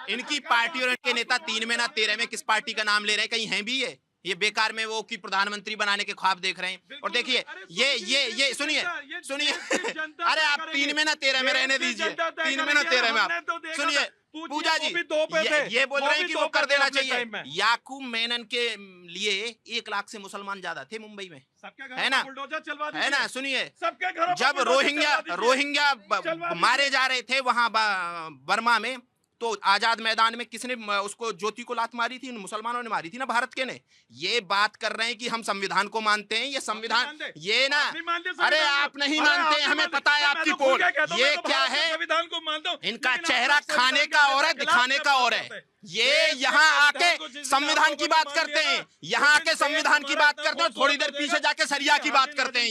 इनकी पार्टी और इनके नेता 3 में ना 13 में किस पार्टी का नाम ले रहे हैं, कहीं हैं भी ये बेकार में वो की प्रधानमंत्री बनाने के ख्वाब देख रहे हैं। और देखिए ये सुनिए अरे आप 3 में ना 13 में रहने दीजिए, 3 में ना 13 में आप सुनिए। पूजा जी ये बोल रहे हैं कि वो कर देना चाहिए। याकूब मेनन के लिए 1 लाख से मुसलमान ज्यादा थे मुंबई में, है ना। सुनिए, जब रोहिंग्या मारे जा रहे थे वहां बर्मा में, तो आजाद मैदान में किसने उसको ज्योति को लात मारी थी? मुसलमानों ने मारी थी ना, भारत के ने। ये बात कर रहे हैं कि हम संविधान को मानते हैं, ये संविधान ये ना, अरे आप नहीं मानते, हमें पता है आपकी पोल। ये क्या है, संविधान को मानता हूं, इनका चेहरा खाने का और है, दिखाने का और है। ये यहाँ आके संविधान की बात करते हैं, यहाँ आके संविधान की बात करते हैं, थोड़ी देर पीछे जाके सरिया की बात करते हैं।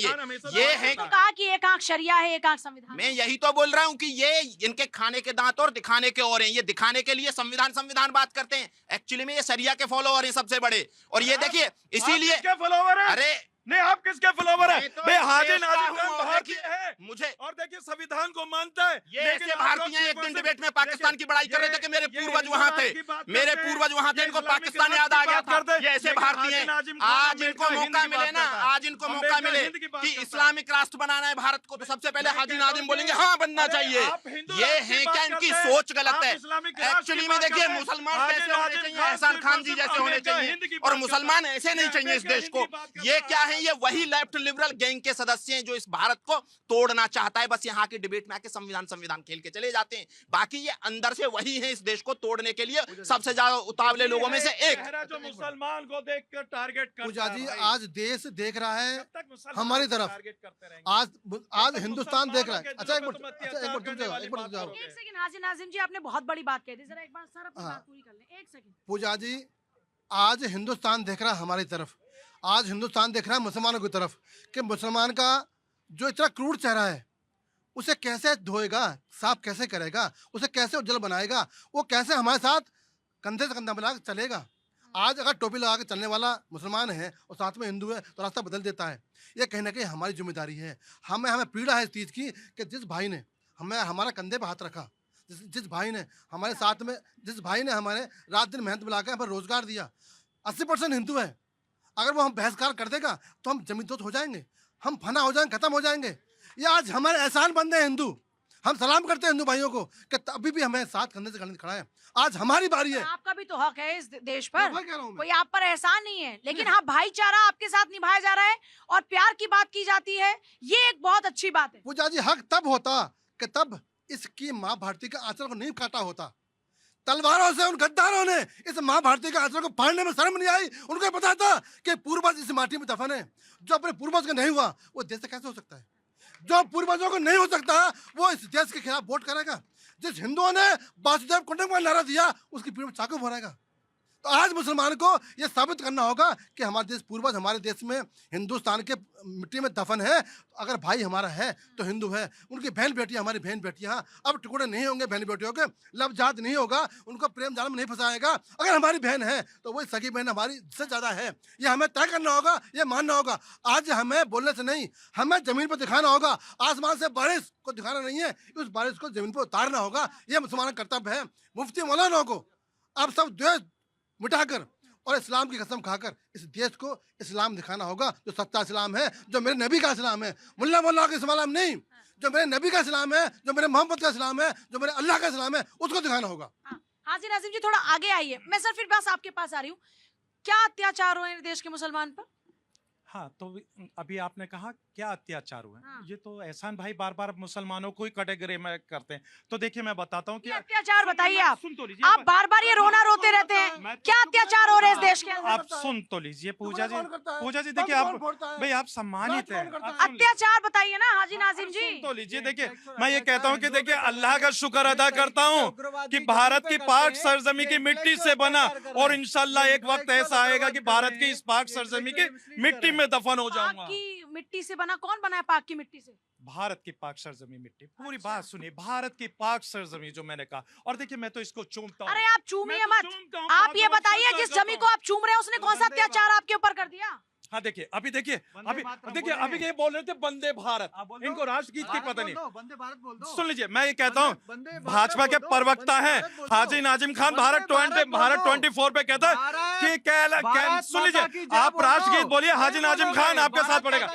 ये है तो कहा कि एक आंख शरिया है, एक आंख संविधान। मैं यही तो बोल रहा हूँ कि ये इनके खाने के दांत और दिखाने के और हैं। ये दिखाने के लिए संविधान बात करते हैं, एक्चुअली में ये सरिया के फॉलोअर हैं सबसे बड़े। और ये देखिए, इसीलिए अरे नहीं, आप किसके फॉलोवर है? तो मैं हाजी नाजिम खान भारतीय है मुझे, और देखिए संविधान को मानता है। ये ऐसे भारतीय एक दिन डिबेट में पाकिस्तान की बड़ाई कर रहे थे कि मेरे पूर्वज वहां थे, मेरे पूर्वज वहां थे, इनको पाकिस्तान याद आ गया था। ये ऐसे भारतीय हैं। आज इनको मौका मिले ना, आज इनको मौका मिले कि इस्लामिक राष्ट्र बनाना है भारत को, तो सबसे पहले हाजी नाजिम बोलेंगे हाँ बनना चाहिए। ये है क्या, इनकी सोच गलत है। एक्चुअली में देखिए, मुसलमान कैसे होने चाहिए, एहसान खान जी जैसे होने चाहिए, और मुसलमान ऐसे नहीं चाहिए इस देश को। ये क्या है, ये वही लेफ्ट लिबरल गैंग के सदस्य हैं जो इस भारत को तोड़ना चाहता है। बस यहाँ के डिबेट में आके संविधान खेल के चले जाते हैं, बाकी ये अंदर से वही है इस देश को तोड़ने के लिए सबसे ज्यादा उतावले लोगों में से एक, जो मुसलमान को देखकर टारगेट करता है। पूजा जी, आज देश देख रहा है हमारी तरफ, आज हिंदुस्तान देख रहा है। अच्छा एक मिनट हाजी नाजिम जी, आपने बहुत बड़ी बात कह दी, जरा एक बार सर अपनी बात पूरी कर लें, 1 सेकंड। पूजा जी, आज हिंदुस्तान देख रहा है हमारी तरफ, आज हिंदुस्तान देख रहा है मुसलमानों की तरफ, कि मुसलमान का जो इतना क्रूर चेहरा है उसे कैसे धोएगा, साफ कैसे करेगा, उसे कैसे उज्जवल बनाएगा, वो कैसे हमारे साथ कंधे से कंधा मिला के चलेगा। आज अगर टोपी लगा के चलने वाला मुसलमान है और साथ में हिंदू है तो रास्ता बदल देता है। ये कहीं ना कहीं हमारी जिम्मेदारी है। हमें पीड़ा है इस चीज़ की कि जिस भाई ने हमारा कंधे पर हाथ रखा, जिस भाई ने हमारे साथ में, जिस भाई ने हमारे रात दिन मेहनत मिला के हमें रोजगार दिया, 80% हिंदू है, अगर वो हम बहिष्कार कर देगा तो हम जमींदोज हो जाएंगे, हम फना हो जाएंगे, खत्म हो जाएंगे। ये आज हमारे एहसान बंदे हैं हिंदू, हम सलाम करते हैं हिंदू भाइयों को कि अभी भी हमें साथ करने से खड़ा है। आज हमारी बारी है। आपका भी तो हक है इस देश पर, कोई आप पर एहसान नहीं है, लेकिन हाँ, भाईचारा आपके साथ निभाया जा रहा है और प्यार की बात की जाती है, ये एक बहुत अच्छी बात है। पूजा जी, हक तब होता कि तब इसकी माँ भारती का आंचल को नहीं काटा होता। तलवारों से उन गद्दारों ने इस माँ भारती के आंचल को फाड़ने में शर्म नहीं आई। उनको पता था कि पूर्वज इस माटी में दफन है। जो अपने पूर्वज का नहीं हुआ वो देश से कैसे हो सकता है? जो पूर्वजों को नहीं हो सकता वो इस देश के खिलाफ वोट करेगा। जिस हिंदुओं ने वासुदेव कुटुंब का नारा दिया उसकी पीठ में चाकू भरेगा। तो आज मुसलमान को यह साबित करना होगा कि हमारे देश पूर्वज हमारे देश में हिंदुस्तान के मिट्टी में दफन है। अगर भाई हमारा है तो हिंदू है, उनकी बहन बेटियां हमारी बहन बेटियां अब टुकड़े नहीं होंगे, बहन बेटियों के लब जात नहीं होगा, उनको प्रेम जाल में नहीं फंसाएगा। अगर हमारी बहन है तो वही सगी बहन हमारी से ज़्यादा है। ये हमें तय करना होगा, ये मानना होगा। आज हमें बोलने से नहीं, हमें जमीन पर दिखाना होगा। आसमान से बारिश को दिखाना नहीं है, उस बारिश को जमीन पर उतारना होगा। ये मुसलमान का कर्तव्य है। मुफ्ती मौलाना को आप सब द्वेष मिटाकर और इस्लाम की कसम खाकर इस देश को इस्लाम दिखाना होगा, जो सच्चा इस्लाम है, जो मेरे नबी का इस्लाम है। मुल्ला मुल्ला का इस्लाम नहीं, जो मेरे नबी का इस्लाम है, जो मेरे मोहम्मद का इस्लाम है, जो मेरे अल्लाह का इस्लाम है, उसको दिखाना होगा। हाजी नाजिम जी, थोड़ा आगे आइए। मैं सर फिर बस आपके पास आ रही हूँ। क्या अत्याचार हुए देश के मुसलमान पर? हाँ, तो अभी आपने कहा क्या अत्याचार हुए। ये तो एहसान भाई बार बार मुसलमानों को ही कैटेगरी में करते हैं। तो देखिए मैं बताता हूँ कि अत्याचार बताइए आप। आप बार बार ये रोना रोते रहते हैं, क्या अत्याचार हो रहे हैं इस देश के अंदर? आप सुन तो लीजिए पूजा जी देखिए, आप भाई आप सम्मानित हैं। अत्याचार बताइए ना हाजी नाजिम जी। तो लीजिए, देखिए मैं ये कहता हूँ कि देखिए अल्लाह का शुक्र अदा करता हूँ कि भारत की पाक सरजमी की मिट्टी से बना, और इंशाल्लाह एक वक्त ऐसा आएगा कि भारत की इस पाक सरजमी की मिट्टी में दफन हो जाऊंगा। पाक की मिट्टी से बना? कौन बना है पाक की मिट्टी से? भारत की पाक सरजमी मिट्टी। पूरी बात सुनिए, भारत की पाक सरजमी जो मैंने कहा। और देखिए मैं तो इसको चूमता हूँ। अरे आप चूमिए मत, आप ये बताइए जिस जमी को आप चूम रहे हैं उसने कौन सा अत्याचार आपके ऊपर कर दिया? हाँ देखिए अभी अभी ये बोल रहे थे वंदे भारत, इनको राष्ट्रगीत की पता नहीं। वंदे भारत बोल दो। सुन लीजिए, मैं ये कहता हूँ भाजपा के प्रवक्ता हैं हाजी नाजिम खान भारत 24 पे कहता है कि सुन लीजिए, आप राष्ट्रगीत बोलिए, हाजी नाजिम खान आपके साथ पड़ेगा।